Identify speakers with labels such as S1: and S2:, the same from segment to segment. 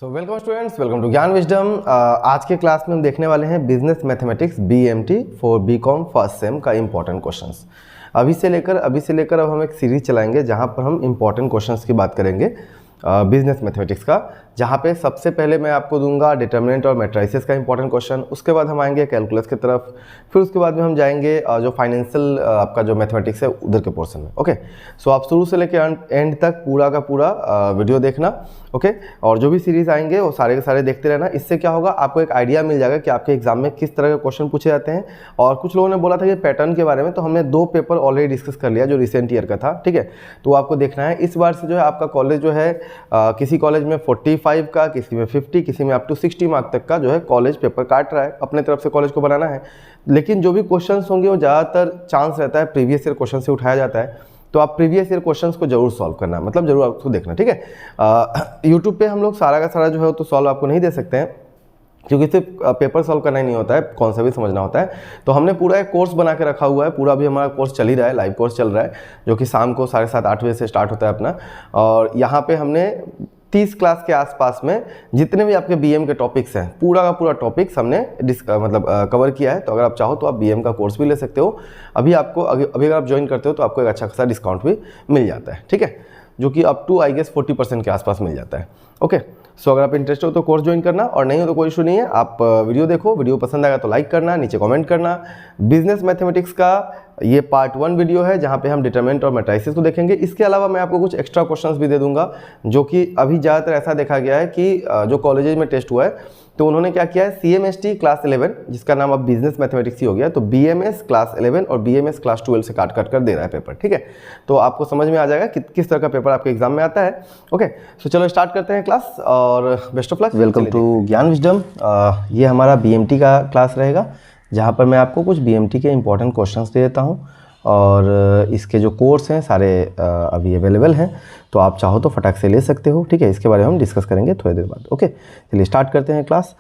S1: So welcome students, welcome to Gyan Wisdom. आज के class में हम देखने वाले हैं business mathematics BMT for BCom first sem का इंपॉर्टेंट क्वेश्चंस। अभी से लेकर अब हम एक सीरीज चलाएंगे जहां पर हम इंपॉर्टेंट क्वेश्चंस की बात करेंगे बिजनेस मैथमेटिक्स का, जहाँ पे सबसे पहले मैं आपको दूंगा डिटर्मिनेंट और मैट्रिसेस का इंपॉर्टेंट क्वेश्चन। उसके बाद हम आएंगे कैलकुलस की तरफ, फिर उसके बाद में हम जाएंगे जो फाइनेंशियल आपका जो मैथमेटिक्स है उधर के पोर्शन में। ओके, सो आप शुरू से लेकर एंड तक पूरा का पूरा वीडियो देखना। ओके, और जो भी सीरीज आएंगे वो सारे के सारे देखते रहना। इससे क्या होगा, आपको एक आइडिया मिल जाएगा कि आपके एग्जाम में किस तरह के क्वेश्चन पूछे जाते हैं। और कुछ लोगों ने बोला था कि पैटर्न के बारे में, तो हमने 2 पेपर ऑलरेडी डिस्कस कर लिया जो रिसेंट ईयर का था। ठीक है, तो आपको देखना है। इस बार से जो है आपका कॉलेज जो है किसी कॉलेज में 45 का, किसी में 50, किसी में अप टू 60 मार्क तक का जो है कॉलेज पेपर काट रहा है। अपने तरफ से कॉलेज को बनाना है, लेकिन जो भी क्वेश्चंस होंगे वो ज़्यादातर चांस रहता है प्रीवियस ईयर क्वेश्चन से उठाया जाता है। तो आप प्रीवियस ईयर क्वेश्चंस को जरूर सॉल्व करना, मतलब जरूर आपको देखना। ठीक है, यूट्यूब पे हम लोग सारा का सारा जो है तो सॉल्व आपको नहीं दे सकते हैं, क्योंकि सिर्फ पेपर सॉल्व करना ही नहीं होता है, कॉन्सेप्ट भी समझना होता है। तो हमने पूरा एक कोर्स बना के रखा हुआ है, पूरा भी हमारा कोर्स चल ही रहा है, लाइव कोर्स चल रहा है, जो कि शाम को 7:30 8 बजे से स्टार्ट होता है अपना। और यहाँ पे हमने 30 क्लास के आसपास में जितने भी आपके BM के टॉपिक्स हैं, पूरा का पूरा टॉपिक्स हमने कवर किया है। तो अगर आप चाहो तो आप BM का कोर्स भी ले सकते हो। अभी अगर आप ज्वाइन करते हो तो आपको एक अच्छा खासा डिस्काउंट भी मिल जाता है। ठीक है, जो कि अप टू आई गेस 40% के आसपास मिल जाता है। ओके, सो अगर आप इंटरेस्टेड हो तो कोर्स ज्वाइन करना, और नहीं हो तो कोई इशू नहीं है। आप वीडियो देखो, वीडियो पसंद आएगा तो लाइक करना, नीचे कमेंट करना। बिजनेस मैथमेटिक्स का ये पार्ट 1 वीडियो है, जहाँ पे हम डिटरमिनेंट और मैट्रिसेस को देखेंगे। इसके अलावा मैं आपको कुछ एक्स्ट्रा क्वेश्चंस भी दे दूंगा, जो कि अभी ज़्यादातर ऐसा देखा गया है कि जो कॉलेजेज में टेस्ट हुआ है तो उन्होंने क्या किया है, CMST क्लास 11, जिसका नाम अब बिजनेस मैथमेटिक्स ही हो गया, तो BMS क्लास 11 और BMS क्लास 12 से काट कर दे रहा है पेपर। ठीक है, तो आपको समझ में आ जाएगा कि किस तरह का पेपर आपके एग्जाम में आता है। ओके, सो चलो स्टार्ट करते हैं क्लास, और best of luck. Welcome to Gyan Wisdom. ये हमारा BMT का क्लास रहेगा, जहाँ पर मैं आपको कुछ BMT के इंपॉर्टेंट क्वेश्चंस दे देता हूँ, और इसके जो कोर्स हैं सारे अभी अवेलेबल हैं, तो आप चाहो तो फटाक से ले सकते हो। ठीक है, इसके बारे में हम डिस्कस करेंगे थोड़ी देर बाद। ओके, चलिए स्टार्ट करते हैं क्लास।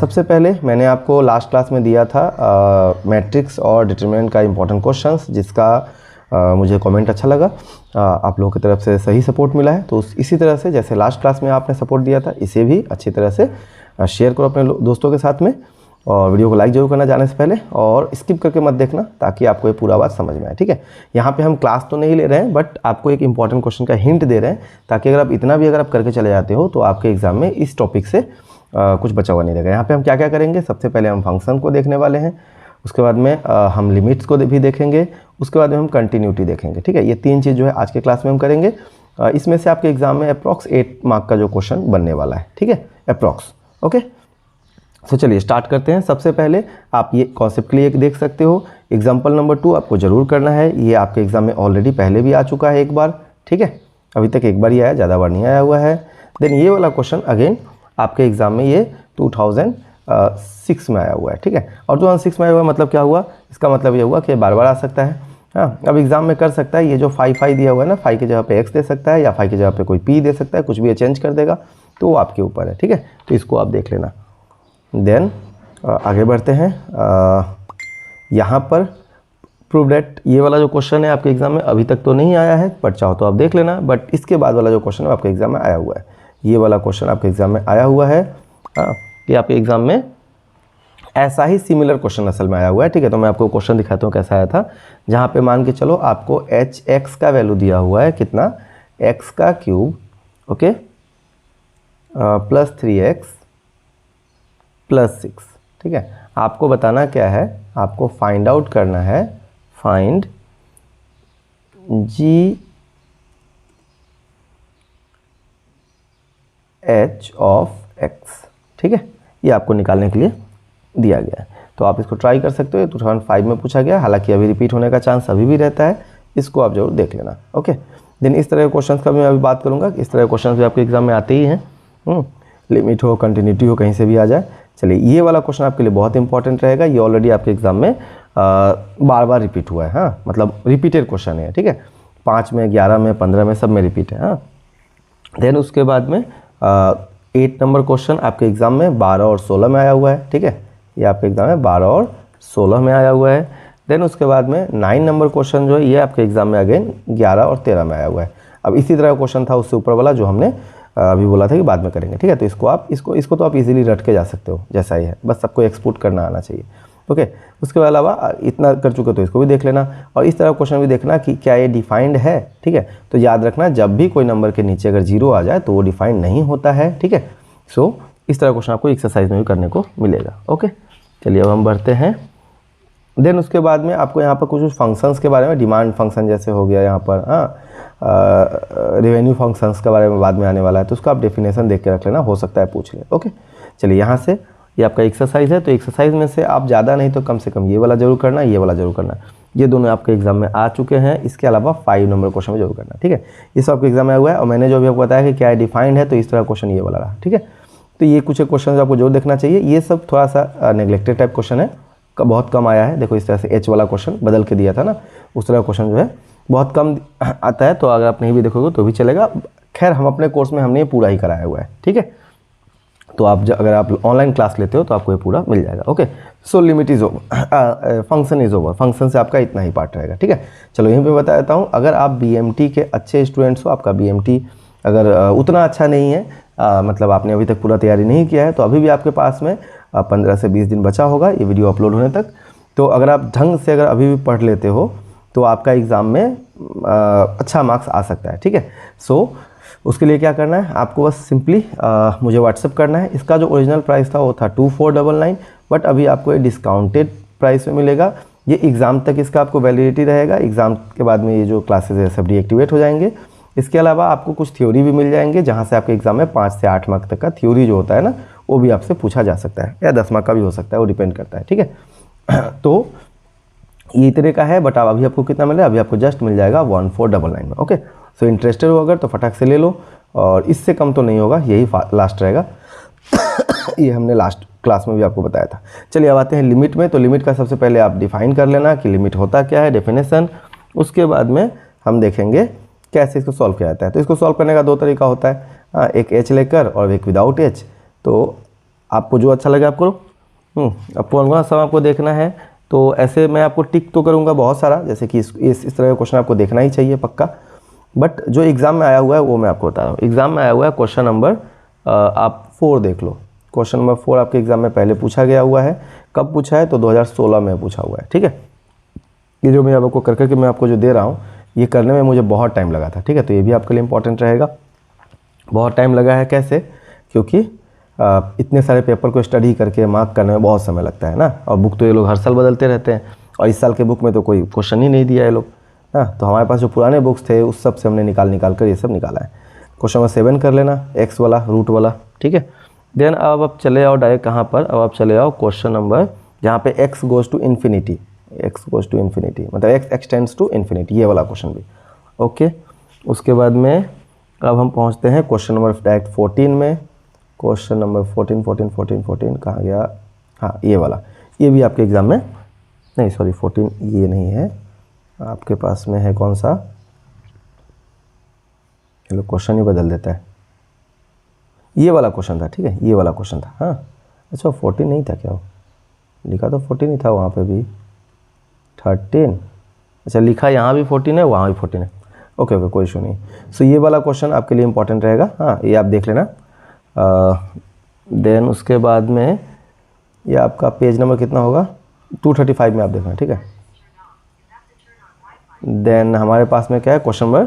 S1: सबसे पहले मैंने आपको लास्ट क्लास में दिया था मैट्रिक्स और डिटरमिनेंट का इंपॉर्टेंट क्वेश्चंस, जिसका मुझे कमेंट अच्छा लगा, आप लोगों की तरफ से सही सपोर्ट मिला है। तो इसी तरह से जैसे लास्ट क्लास में आपने सपोर्ट दिया था, इसे भी अच्छी तरह से शेयर करो अपने दोस्तों के साथ में, और वीडियो को लाइक जरूर करना जाने से पहले, और स्किप करके मत देखना ताकि आपको ये पूरा बात समझ में आए। ठीक है, यहाँ पे हम क्लास तो नहीं ले रहे हैं, बट आपको एक इंपॉर्टेंट क्वेश्चन का हिंट दे रहे हैं, ताकि अगर आप इतना भी अगर आप करके चले जाते हो तो आपके एग्जाम में इस टॉपिक से कुछ बचा हुआ नहीं रहेगा। यहाँ पे हम क्या क्या करेंगे, सबसे पहले हम फंक्शन को देखने वाले हैं, उसके बाद में हम लिमिट्स को भी देखेंगे, उसके बाद में हम कंटिन्यूटी देखेंगे। ठीक है, ये 3 चीज़ जो है आज के क्लास में हम करेंगे। इसमें से आपके एग्जाम में अप्रॉक्स 8 मार्क का जो क्वेश्चन बनने वाला है। ठीक है, अप्रॉक्स। ओके, तो चलिए स्टार्ट करते हैं। सबसे पहले आप ये कॉन्सेप्ट के लिए देख सकते हो, एग्जाम्पल नंबर 2 आपको जरूर करना है। ये आपके एग्जाम में ऑलरेडी पहले भी आ चुका है एक बार। ठीक है, अभी तक एक बार ही आया, ज़्यादा बार नहीं आया हुआ है। देन ये वाला क्वेश्चन अगेन आपके एग्जाम में ये 2006 में आया हुआ है। ठीक है, और 2006 में आया हुआ मतलब क्या हुआ, इसका मतलब ये हुआ कि बार बार आ सकता है। हाँ, अब एग्जाम में कर सकता है, ये जो 5 दिया हुआ है ना, 5 की जगह पे x दे सकता है, या 5 की जगह पे कोई p दे सकता है, कुछ भी ये चेंज कर देगा, तो वो आपके ऊपर है। ठीक है, तो इसको आप देख लेना। देन आगे बढ़ते हैं। यहाँ पर प्रूव दैट, ये वाला जो क्वेश्चन है आपके एग्जाम में अभी तक तो नहीं आया है, बट चाहो तो आप देख लेना। बट इसके बाद वाला जो क्वेश्चन है आपके एग्जाम में आया हुआ है, ये वाला क्वेश्चन आपके एग्जाम में आया हुआ है। ये आपके एग्जाम में ऐसा ही सिमिलर क्वेश्चन असल में आया हुआ है। ठीक है, तो मैं आपको क्वेश्चन दिखाता हूँ कैसा आया था, जहाँ पे मान के चलो आपको hx का वैल्यू दिया हुआ है कितना, x का cube, okay, plus 3x plus 6। ठीक है, आपको बताना क्या है, आपको फाइंड आउट करना है, फाइंड GH ऑफ x। ठीक है, ये आपको निकालने के लिए दिया गया है, तो आप इसको ट्राई कर सकते हो। 2005 में पूछा गया, हालांकि अभी रिपीट होने का चांस अभी भी रहता है, इसको आप जरूर देख लेना। ओके, देन इस तरह के क्वेश्चंस का भी मैं अभी बात करूंगा, इस तरह के क्वेश्चंस भी आपके एग्जाम में आते ही हैं। लिमिट हो, कंटिन्यूटी हो, कहीं से भी आ जाए। चलिए, ये वाला क्वेश्चन आपके लिए बहुत इंपॉर्टेंट रहेगा, ये ऑलरेडी आपके एग्जाम में बार बार रिपीट हुआ है। हाँ, मतलब रिपीटेड क्वेश्चन है। ठीक है, 5 में, 11 में, 15 में, सब में रिपीट है। हाँ, देन उसके बाद में 8 नंबर क्वेश्चन आपके एग्जाम में 12 और 16 में आया हुआ है। ठीक है, ये आपके एग्जाम में 12 और 16 में आया हुआ है। देन उसके बाद में 9 नंबर क्वेश्चन जो है ये आपके एग्जाम में अगेन 11 और 13 में आया हुआ है। अब इसी तरह का क्वेश्चन था उससे ऊपर वाला जो हमने अभी बोला था कि बाद में करेंगे, ठीक है। तो इसको तो आप इजीली रट के जा सकते हो, जैसा ही है, बस आपको एक्सपोर्ट करना आना चाहिए, ओके। उसके अलावा इतना कर चुके तो इसको भी देख लेना, और इस तरह क्वेश्चन भी देखना कि क्या ये डिफाइंड है, ठीक है। तो याद रखना जब भी कोई नंबर के नीचे अगर 0 आ जाए तो वो डिफाइंड नहीं होता है, ठीक है। सो इस तरह क्वेश्चन आपको एक्सरसाइज में भी करने को मिलेगा, ओके। चलिए अब हम बढ़ते हैं। देन उसके बाद में आपको यहाँ पर कुछ फंक्शंस के बारे में, डिमांड फंक्शन जैसे हो गया यहाँ पर, रेवेन्यू फंक्शंस के बारे में बाद में आने वाला है, तो उसका आप डेफिनेशन देख के रख लेना, हो सकता है पूछ ले, ओके। चलिए यहाँ से ये आपका एक्सरसाइज है, तो एक्सरसाइज में से आप ज़्यादा नहीं तो कम से कम ये वाला जरूर करना, ये वाला जरूर करना, ये दोनों आपके एग्जाम में आ चुके हैं। इसके अलावा 5 नंबर क्वेश्चन में जरूर करना, ठीक है। ये सब आपके एग्जाम में आया हुआ है, और मैंने जो भी आपको बताया कि क्या डिफाइंड है, तो इस तरह क्वेश्चन ये वाला रहा, ठीक है। तो ये कुछ क्वेश्चन आपको जरूर देखना चाहिए। ये सब थोड़ा सा नेग्लेक्टेड टाइप क्वेश्चन है, बहुत कम आया है। देखो इस तरह से एच वाला क्वेश्चन बदल के दिया था ना, उस तरह क्वेश्चन जो है बहुत कम आता है, तो अगर आप नहीं भी देखोगे तो भी चलेगा। खैर हम अपने कोर्स में हमने ये पूरा ही कराया हुआ है, ठीक है। तो आप अगर आप ऑनलाइन क्लास लेते हो तो आपको ये पूरा मिल जाएगा, okay. So limit is over, function is over, function से आपका इतना ही पार्ट रहेगा, ठीक है। चलो यहीं पे बता देता हूँ, अगर आप बीएमटी के अच्छे स्टूडेंट्स हो, आपका बीएमटी अगर उतना अच्छा नहीं है, मतलब आपने अभी तक पूरा तैयारी नहीं किया है, तो अभी भी आपके पास में 15 से 20 दिन बचा होगा ये वीडियो अपलोड होने तक। तो अगर आप ढंग से अगर अभी भी पढ़ लेते हो तो आपका एग्ज़ाम में अच्छा मार्क्स आ सकता है, ठीक है। सो उसके लिए क्या करना है, आपको बस सिंपली मुझे व्हाट्सअप करना है। इसका जो ओरिजिनल प्राइस था वो था 2499, बट अभी आपको ये डिस्काउंटेड प्राइस में मिलेगा। ये एग्ज़ाम तक इसका आपको वैलिडिटी रहेगा, एग्ज़ाम के बाद में ये जो क्लासेस है सब डीएक्टिवेट हो जाएंगे। इसके अलावा आपको कुछ थ्योरी भी मिल जाएंगे, जहाँ से आपके एग्ज़ाम में 5 से 8 मार्क तक का थ्योरी जो होता है ना, वो भी आपसे पूछा जा सकता है, या 10 मार्क का भी हो सकता है, वो डिपेंड करता है, ठीक है। तो ये इतने का है, बट अभी आपको कितना मिल रहा है, अभी आपको जस्ट मिल जाएगा 1499 में, ओके। सो इंटरेस्टेड हो अगर तो फटाक से ले लो, और इससे कम तो नहीं होगा, यही लास्ट रहेगा। ये हमने लास्ट क्लास में भी आपको बताया था। चलिए अब आते हैं लिमिट में। तो लिमिट का सबसे पहले आप डिफाइन कर लेना कि लिमिट होता क्या है, डेफिनेशन। उसके बाद में हम देखेंगे कैसे इसको सॉल्व किया जाता है। तो इसको सॉल्व करने का 2 तरीका होता है, एक एच लेकर और एक विदाउट एच। तो आपको जो अच्छा लगे आप करो। अब कौन सब आपको देखना है, तो ऐसे मैं आपको टिक तो करूँगा बहुत सारा, जैसे कि इस तरह का क्वेश्चन आपको देखना ही चाहिए पक्का। बट जो एग्ज़ाम में आया हुआ है वो मैं आपको बता रहा हूँ। एग्ज़ाम में आया हुआ है क्वेश्चन नंबर आप 4 देख लो। क्वेश्चन नंबर 4 आपके एग्ज़ाम में पहले पूछा गया हुआ है। कब पूछा है, तो 2016 में पूछा हुआ है, ठीक है। ये जो मैं आपको करके मैं आपको जो दे रहा हूँ, ये करने में मुझे बहुत टाइम लगा था, ठीक है। तो ये भी आपके लिए इंपॉर्टेंट रहेगा। बहुत टाइम लगा है कैसे, क्योंकि इतने सारे पेपर को स्टडी करके मार्क करने में बहुत समय लगता है ना, और बुक तो ये लोग हर साल बदलते रहते हैं, और इस साल के बुक में तो कोई क्वेश्चन ही नहीं दिया है लोग ना। तो हमारे पास जो पुराने बुक्स थे उस सब से हमने निकाल कर ये सब निकाला है। क्वेश्चन नंबर 7 कर लेना, एक्स वाला, रूट वाला, ठीक है। देन अब आप चले आओ डायरेक्ट कहाँ पर, अब आप चले आओ क्वेश्चन नंबर जहाँ पे x goes to infinity, x goes to infinity मतलब एक्स एक्सटेंड्स टू इन्फिनिटी, ये वाला क्वेश्चन भी, ओके। उसके बाद में अब हम पहुँचते हैं क्वेश्चन नंबर डायरेक्ट 14 में। क्वेश्चन नंबर 14 कहाँ गया, हाँ ये वाला, ये भी आपके एग्ज़ाम में, नहीं सॉरी 14 ये नहीं है, आपके पास में है कौन सा, चलो क्वेश्चन ही बदल देता है, ये वाला क्वेश्चन था, ठीक है, ये वाला क्वेश्चन था, हाँ। अच्छा 14 नहीं था क्या, लिखा तो 14 ही था वहाँ पे भी, 13, अच्छा लिखा यहाँ भी 14 है, वहाँ भी 14 है, ओके ओके कोई इशू नहीं। सो ये वाला क्वेश्चन आपके लिए इंपॉर्टेंट रहेगा, हाँ ये आप देख लेना। देन उसके बाद में ये आपका पेज नंबर कितना होगा, 235 में आप देखना, ठीक है। देन हमारे पास में क्या है, क्वेश्चन नंबर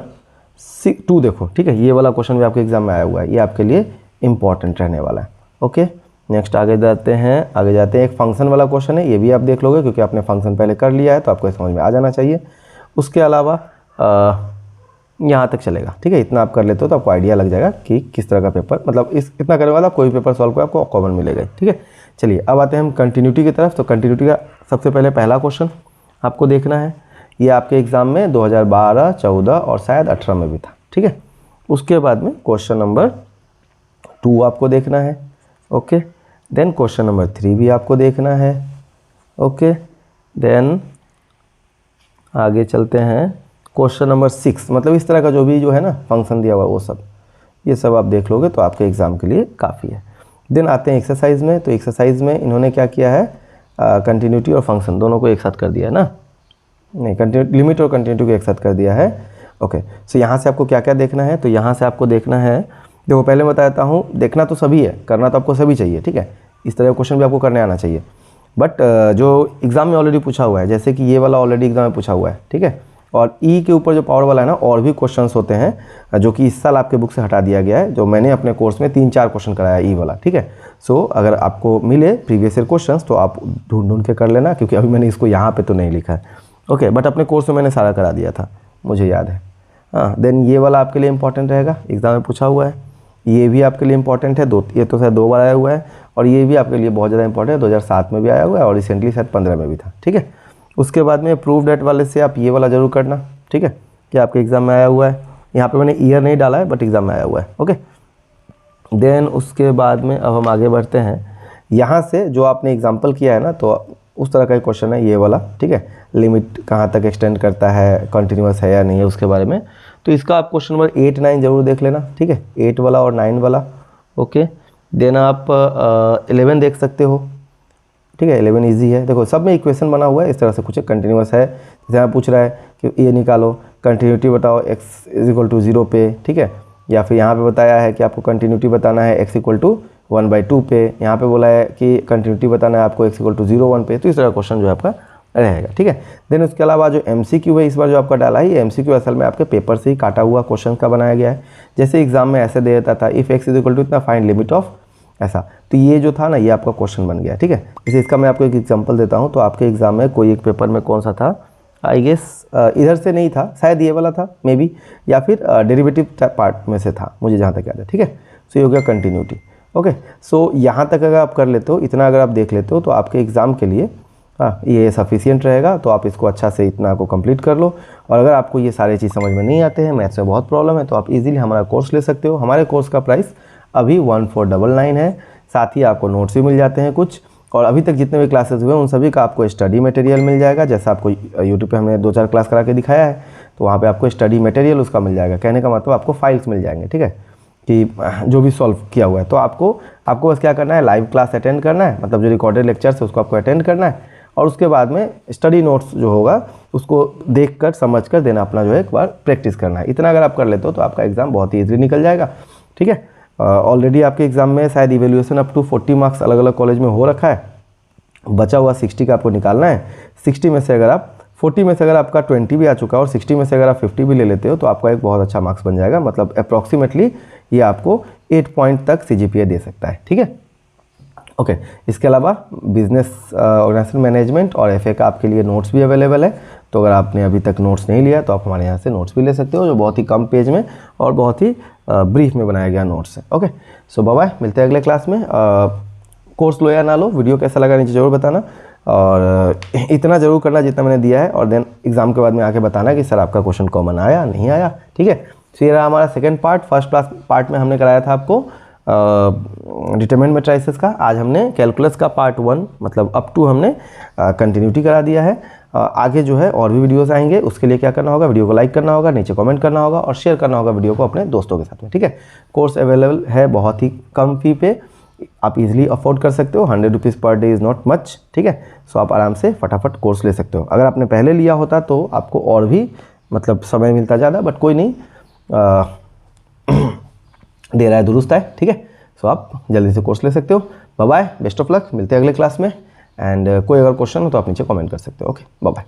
S1: 2 देखो, ठीक है, ये वाला क्वेश्चन भी आपके एग्जाम में आया हुआ है, ये आपके लिए इंपॉर्टेंट रहने वाला है, ओके। नेक्स्ट आगे जाते हैं, एक फंक्शन वाला क्वेश्चन है, ये भी आप देख लोगे क्योंकि आपने फंक्शन पहले कर लिया है, तो आपको समझ में आ जाना चाहिए। उसके अलावा यहाँ तक चलेगा, ठीक है, इतना आप कर लेते हो तो आपको आइडिया लग जाएगा कि किस तरह का पेपर, मतलब इतना करने वाला कोई पेपर सॉल्व कर आपको कॉमन मिलेगा, ठीक है। चलिए अब आते हैं हम कंटिन्यूटी की तरफ। तो कंटिन्यूटी का सबसे पहले पहला क्वेश्चन आपको देखना है, ये आपके एग्ज़ाम में 2012, 14 और शायद 18 में भी था, ठीक है। उसके बाद में क्वेश्चन नंबर 2 आपको देखना है, ओके। देन क्वेश्चन नंबर 3 भी आपको देखना है, ओके। देन आगे चलते हैं क्वेश्चन नंबर 6, मतलब इस तरह का जो भी जो है ना फंक्शन दिया हुआ वो सब, ये सब आप देख लोगे तो आपके एग्ज़ाम के लिए काफ़ी है। देन आते हैं एक्सरसाइज में। तो एक्सरसाइज में इन्होंने क्या किया है, कंटिन्यूटी और फंक्शन दोनों को एक साथ कर दिया है ना, नहीं लिमिट और कंटिन्यूटी को एक साथ कर दिया है, ओके। सो यहाँ से आपको क्या क्या देखना है, तो यहाँ से आपको देखना है देखो पहले मैं बताता हूँ, देखना तो सभी है, करना तो आपको सभी चाहिए, ठीक है। इस तरह का क्वेश्चन भी आपको करने आना चाहिए, बट जो एग्ज़ाम में ऑलरेडी पूछा हुआ है, जैसे कि ये वाला ऑलरेडी एग्ज़ाम में पूछा हुआ है, ठीक है। और ई के ऊपर जो पावर वाला है ना, और भी क्वेश्चंस होते हैं जो कि इस साल आपके बुक से हटा दिया गया है, जो मैंने अपने कोर्स में 3-4 क्वेश्चन कराया ई वाला, ठीक है। सो अगर आपको मिले प्रीवियस ईयर क्वेश्चंस तो आप ढूंढ के कर लेना, क्योंकि अभी मैंने इसको यहाँ पे तो नहीं लिखा है, ओके। बट अपने कोर्स में मैंने सारा करा दिया था, मुझे याद है। हाँ, देन ये वाला आपके लिए इंपॉर्टेंट रहेगा, एग्ज़ाम में पूछा हुआ है। ये भी आपके लिए इंपॉर्टेंट है, ये तो शायद 2 बार आया हुआ है। और ये भी आपके लिए बहुत ज़्यादा इंपॉर्टेंट है, 2007 में भी आया हुआ है और रिसेंटली शायद 15 में भी था, ठीक है। उसके बाद में प्रूव डेट वाले से आप ये वाला जरूर करना, ठीक है, कि आपके एग्ज़ाम में आया हुआ है। यहाँ पे मैंने ईयर नहीं डाला है, बट एग्ज़ाम में आया हुआ है, ओके। देन उसके बाद में अब हम आगे बढ़ते हैं। यहाँ से जो आपने एग्जाम्पल किया है ना, तो उस तरह का क्वेश्चन है ये वाला, ठीक है। लिमिट कहाँ तक एक्सटेंड करता है, कंटिन्यूस है या नहीं है, उसके बारे में। तो इसका आप क्वेश्चन नंबर 8, 9 जरूर देख लेना, ठीक है, 8 वाला और 9 वाला, ओके। देन आप 11 देख सकते हो, ठीक है। 11 इजी है, देखो सब में इक्वेशन बना हुआ है, इस तरह से कुछ कंटिन्यूस है। जैसे यहाँ पूछ रहा है कि ये निकालो, कंटिन्यूटी बताओ x = 0 पे, ठीक है। या फिर यहाँ पे बताया है कि आपको कंटिन्यूटी बताना है x = 1/2 पे। यहाँ पे बोला है कि कंटिन्यूटी बताना है आपको x = 0, 1 पे। तो इस तरह का क्वेश्चन जो है आपका रहेगा, ठीक है। देन उसके अलावा जो MCQ है इस बार जो आपका डाला है, ये MCQ असल में आपके पेपर से ही काटा हुआ क्वेश्चन का बनाया गया है। जैसे एग्जाम में ऐसे दे देता था, इफ़ x = इतना फाइंड लिमिट ऑफ ऐसा। तो ये जो था ना, ये आपका क्वेश्चन बन गया, ठीक है। जैसे इसका मैं आपको एक एग्जांपल देता हूँ। तो आपके एग्जाम में कोई एक पेपर में कौन सा था, आई गेस इधर से नहीं था, शायद ये वाला था मे बी, या फिर डेरिवेटिव पार्ट में से था, मुझे जहाँ तक याद है, ठीक है। सो ये हो गया कंटिन्यूटी, ओके। सो यहाँ तक अगर आप कर लेते हो, इतना अगर आप देख लेते हो, तो आपके एग्ज़ाम के लिए ये सफिशियंट रहेगा। तो आप इसको अच्छा से इतना को कंप्लीट कर लो। और अगर आपको ये सारे चीज़ समझ में नहीं आते हैं, मैथ्स में बहुत प्रॉब्लम है, तो आप इजीली हमारा कोर्स ले सकते हो। हमारे कोर्स का प्राइस अभी 1499 है। साथ ही आपको नोट्स भी मिल जाते हैं कुछ, और अभी तक जितने भी क्लासेस हुए उन सभी का आपको स्टडी मटेरियल मिल जाएगा। जैसा आपको यूट्यूब पे हमने 2-4 क्लास करा के दिखाया है, तो वहाँ पे आपको स्टडी मटेरियल उसका मिल जाएगा। कहने का मतलब आपको फाइल्स मिल जाएंगे, ठीक है, कि जो भी सॉल्व किया हुआ है। तो आपको बस क्या करना है, लाइव क्लास अटेंड करना है, मतलब जो रिकॉर्डेड लेक्चर्स है उसको आपको अटेंड करना है, और उसके बाद में स्टडी नोट्स जो होगा उसको देख कर समझ कर देना, अपना जो है एक बार प्रैक्टिस करना है। इतना अगर आप कर लेते हो तो आपका एग्ज़ाम बहुत ही ईजिली निकल जाएगा, ठीक है। ऑलरेडी आपके एग्ज़ाम में शायद इवेल्यूएशन अप टू 40 मार्क्स अलग अलग कॉलेज में हो रखा है। बचा हुआ 60 का आपको निकालना है। 60 में से अगर आप 40 में से अगर आपका 20 भी आ चुका है और 60 में से अगर आप 50 भी ले लेते हो, तो आपका एक बहुत अच्छा मार्क्स बन जाएगा। मतलब अप्रॉक्सीमेटली ये आपको 8 पॉइंट तक CGPA दे सकता है, ठीक है, ओके। इसके अलावा बिजनेस ऑर्गेनाइजेशन मैनेजमेंट और FA का आपके लिए नोट्स भी अवेलेबल है। तो अगर आपने अभी तक नोट्स नहीं लिया तो आप हमारे यहाँ से नोट्स भी ले सकते हो, जो बहुत ही कम पेज में और बहुत ही ब्रीफ में बनाया गया नोट्स है, ओके। सो बाय बाय, मिलते हैं अगले क्लास में। कोर्स लो या ना लो, वीडियो कैसा लगा नीचे जरूर बताना, और इतना ज़रूर करना जितना मैंने दिया है, और देन एग्जाम के बाद में आके बताना कि सर आपका क्वेश्चन कॉमन आया नहीं आया, ठीक है। तो ये रहा हमारा second part. First class part में हमने कराया था आपको डिटरमिनेंट मैट्रिसेस का। आज हमने कैलकुलस का पार्ट 1 मतलब अप टू हमने कंटिन्यूटी करा दिया है। आगे जो है और भी वीडियोस आएंगे, उसके लिए क्या करना होगा, वीडियो को लाइक करना होगा, नीचे कमेंट करना होगा और शेयर करना होगा वीडियो को अपने दोस्तों के साथ में, ठीक है। कोर्स अवेलेबल है बहुत ही कम फी पे, आप इजीली अफोर्ड कर सकते हो। 100 rupees per day is not much, ठीक है। सो आप आराम से फटाफट कोर्स ले सकते हो। अगर आपने पहले लिया होता तो आपको और भी मतलब समय मिलता ज़्यादा, बट कोई नहीं, दे रहा है दुरुस्त है, ठीक है। सो आप जल्दी से कोर्स ले सकते हो। Bye bye, best of luck, मिलते हैं अगले क्लास में। एंड कोई अगर क्वेश्चन हो तो आप नीचे कमेंट कर सकते हो, ओके, बाय बाय।